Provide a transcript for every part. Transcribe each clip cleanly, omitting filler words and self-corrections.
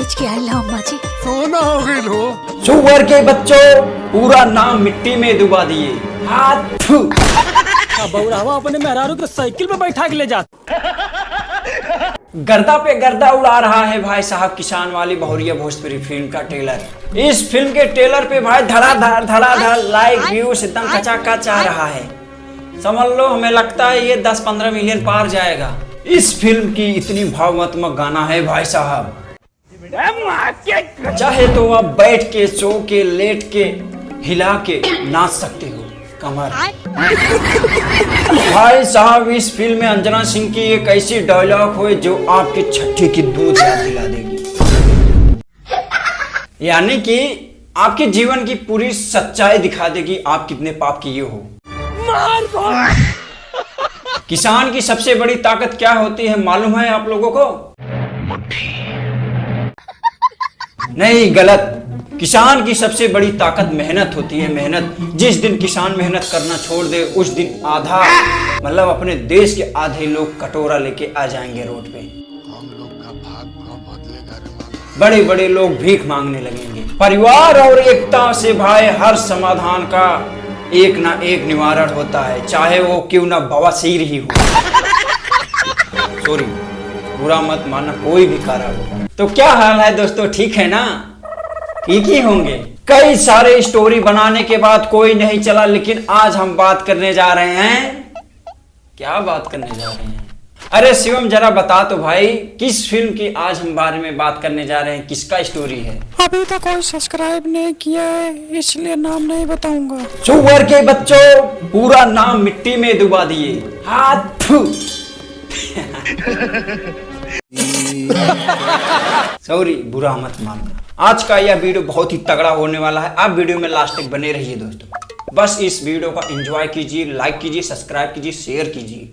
बेच के आई अम्मा जी। सोना हो गई लो। सुअर के बच्चों, पूरा नाम मिट्टी में डुबा दिए। हाथ बउरावा अपने मेहरारू के साइकिल पे बैठा के ले जाता। गर्दा पे गर्दा उड़ा रहा है भाई साहब किसान वाली बहुरिया भोजपुरी फिल्म का ट्रेलर। इस फिल्म के ट्रेलर पे भाई धड़ाधड़ लाइक व्यूज एकदम कचाकच आ रहा है। समझ लो हमें लगता है ये 10-15 मिलियन पार जाएगा। इस फिल्म की इतनी भावनात्मक गाना है भाई साहब, चाहे तो आप बैठ के, सो के, लेट के, हिला के नाच सकते हो कमर। भाई साहब इस फिल्म में अंजना सिंह की एक ऐसी डायलॉग हो जो आपकी छठी की दूध याद दिला देगी, यानी कि आपके जीवन की पूरी सच्चाई दिखा देगी आप कितने पाप किए हो। किसान की सबसे बड़ी ताकत क्या होती है मालूम है आप लोगों को? नहीं, गलत। किसान की सबसे बड़ी ताकत मेहनत होती है, मेहनत। जिस दिन किसान मेहनत करना छोड़ दे उस दिन आधा मतलब अपने देश के आधे लोग कटोरा लेके आ जाएंगे रोड पे। हम लोग का भाग बदलेगा। बड़े बड़े लोग भीख मांगने लगेंगे। परिवार और एकता से भाई हर समाधान का एक ना एक निवारण होता है, चाहे वो क्यों ना बवासीर ही हो। सॉरी, बुरा मत मानना, कोई भी कारण हो। तो क्या हाल है दोस्तों, ठीक है ना? ठीक ही होंगे। कई सारे स्टोरी बनाने के बाद कोई नहीं चला, लेकिन आज हम बात करने जा रहे हैं। क्या बात करने जा रहे हैं? अरे शिवम जरा बता तो भाई, किस फिल्म की आज हम बारे में बात करने जा रहे हैं, किसका स्टोरी है? अभी तक कोई सब्सक्राइब नहीं किया है इसलिए नाम नहीं बताऊंगा। सुअर के बच्चों, पूरा नाम मिट्टी में डुबा दिए। हाथ सॉरी, बुरा मत मानना। आज का यह वीडियो बहुत ही तगड़ा होने वाला है, आप वीडियो में लास्ट तक बने रहिए दोस्तों। बस इस वीडियो का एंजॉय कीजिए, लाइक कीजिए, सब्सक्राइब कीजिए, शेयर कीजिए।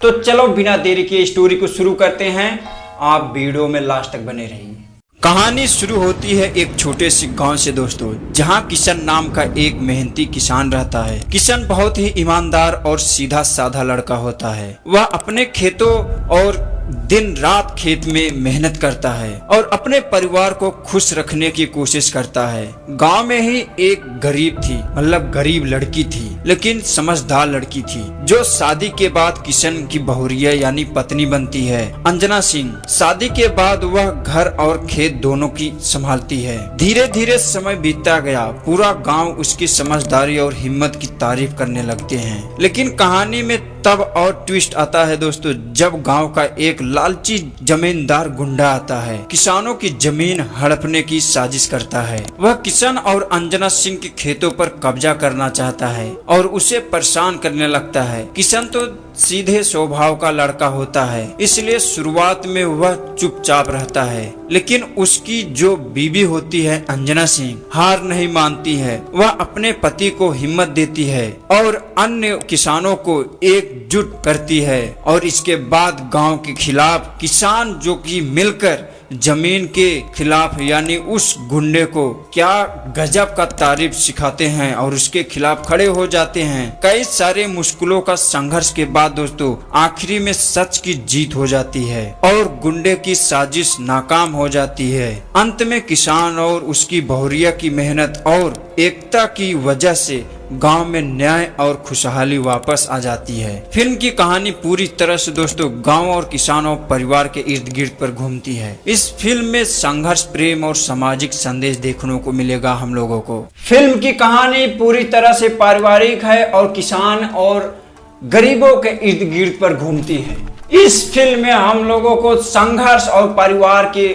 तो चलो बिना देरी के स्टोरी को शुरू करते हैं, आप वीडियो में लास्ट तक बने रहिए। कहानी शुरू होती है एक छोटे से गांव से दोस्तों, जहां किशन नाम का एक मेहनती किसान रहता है। किशन बहुत ही ईमानदार और सीधा साधा लड़का होता है। वह अपने खेतों और दिन रात खेत में मेहनत करता है और अपने परिवार को खुश रखने की कोशिश करता है। गांव में ही एक गरीब थी, मतलब गरीब लड़की थी, लेकिन समझदार लड़की थी, जो शादी के बाद किशन की बहुरिया यानी पत्नी बनती है, अंजना सिंह। शादी के बाद वह घर और खेत दोनों की संभालती है। धीरे धीरे समय बीतता गया, पूरा गांव उसकी समझदारी और हिम्मत की तारीफ करने लगते हैं। लेकिन कहानी में तब और ट्विस्ट आता है दोस्तों, जब गांव का एक लालची जमींदार गुंडा आता है, किसानों की जमीन हड़पने की साजिश करता है। वह किशन और अंजना सिंह के खेतों पर कब्जा करना चाहता है और उसे परेशान करने लगता है। किशन तो सीधे स्वभाव का लड़का होता है, इसलिए शुरुआत में वह चुपचाप रहता है, लेकिन उसकी जो बीवी होती है अंजना सिंह हार नहीं मानती है। वह अपने पति को हिम्मत देती है और अन्य किसानों को एकजुट करती है और इसके बाद गांव के खिलाफ किसान जो कि मिलकर जमीन के खिलाफ यानी उस गुंडे को क्या गजब का तारीफ सिखाते हैं और उसके खिलाफ खड़े हो जाते हैं। कई सारे मुश्किलों का संघर्ष के बाद दोस्तों आखिरी में सच की जीत हो जाती है और गुंडे की साजिश नाकाम हो जाती है। अंत में किसान और उसकी बहुरिया की मेहनत और एकता की वजह से गांव में न्याय और खुशहाली वापस आ जाती है। फिल्म की कहानी पूरी तरह से दोस्तों गांव और किसानों परिवार के इर्द गिर्द पर घूमती है। इस फिल्म में संघर्ष, प्रेम और सामाजिक संदेश देखने को मिलेगा हम लोगों को। फिल्म की कहानी पूरी तरह से पारिवारिक है और किसान और गरीबों के इर्द गिर्द पर घूमती है। इस फिल्म में हम लोगों को संघर्ष और परिवार के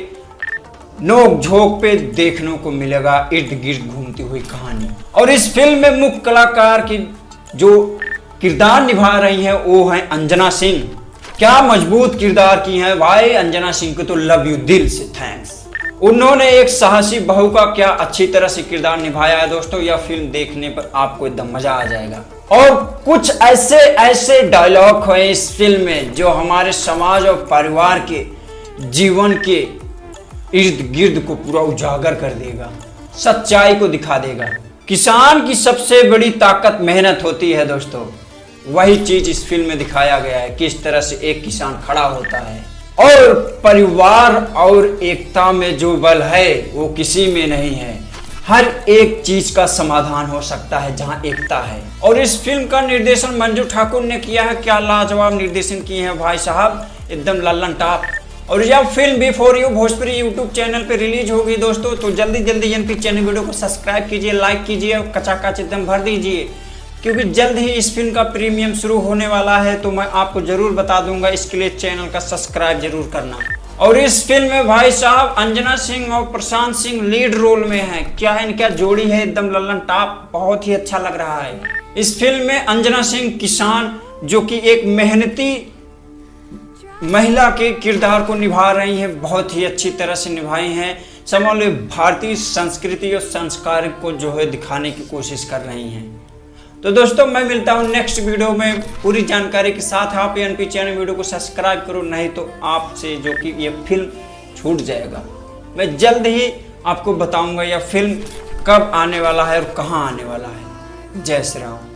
नोक झोंक पे देखने को मिलेगा इर्द गिर्द घूमती हुई कहानी। और इस फिल्म में मुख्य कलाकार की जो किरदार निभा रही है वो है अंजना सिंह। क्या मजबूत किरदार की है भाई, अंजना सिंह को तो लव यू दिल से थैंक्स। उन्होंने एक साहसी बहू का क्या अच्छी तरह से किरदार निभाया है दोस्तों। यह फिल्म देखने पर आपको एकदम मजा आ जाएगा। और कुछ ऐसे डायलॉग है इस फिल्म में जो हमारे समाज और परिवार के जीवन के इर्द गिर्द को पूरा उजागर कर देगा, सच्चाई को दिखा देगा। किसान की सबसे बड़ी ताकत मेहनत होती है दोस्तों। वही चीज इस फिल्म में दिखाया गया है, किस तरह से एक किसान खड़ा होता है और परिवार और एकता में जो बल है वो किसी में नहीं है। हर एक चीज का समाधान हो सकता है जहां एकता है। और इस फिल्म का निर्देशन मंजू ठाकुर ने किया है। क्या लाजवाब निर्देशन किए हैं भाई साहब, एकदम लल्लन टॉप। और यह film before you Bhojpuri YouTube channel पे रिलीज होगी दोस्तों, तो जल्दी जल्दी एनपी चैनल वीडियो को सब्सक्राइब कीजिए, लाइक कीजिए और कचाकच एकदम भर दीजिए, क्योंकि जल्द ही इस फिल्म का प्रीमियम शुरू होने वाला है। तो मैं आपको जरूर बता दूंगा, इसके लिए चैनल का सब्सक्राइब जरूर करना। और इस फिल्म में भाई साहब अंजना सिंह और प्रशांत सिंह लीड रोल में हैं। क्या इनका जोड़ी है, एकदम लल्लन टॉप, बहुत ही अच्छा लग रहा है। इस फिल्म में अंजना सिंह किसान, जो कि एक मेहनती महिला के किरदार को निभा रही हैं, बहुत ही अच्छी तरह से निभाई हैं। समग्र भारतीय संस्कृति और संस्कार को जो है दिखाने की कोशिश कर रही हैं। तो दोस्तों मैं मिलता हूं नेक्स्ट वीडियो में पूरी जानकारी के साथ। आप एनपी चैनल वीडियो को सब्सक्राइब करो, नहीं तो आपसे जो कि ये फिल्म छूट जाएगा। मैं जल्द ही आपको बताऊंगा यह फिल्म कब आने वाला है और कहां आने वाला है। जय श्री राम।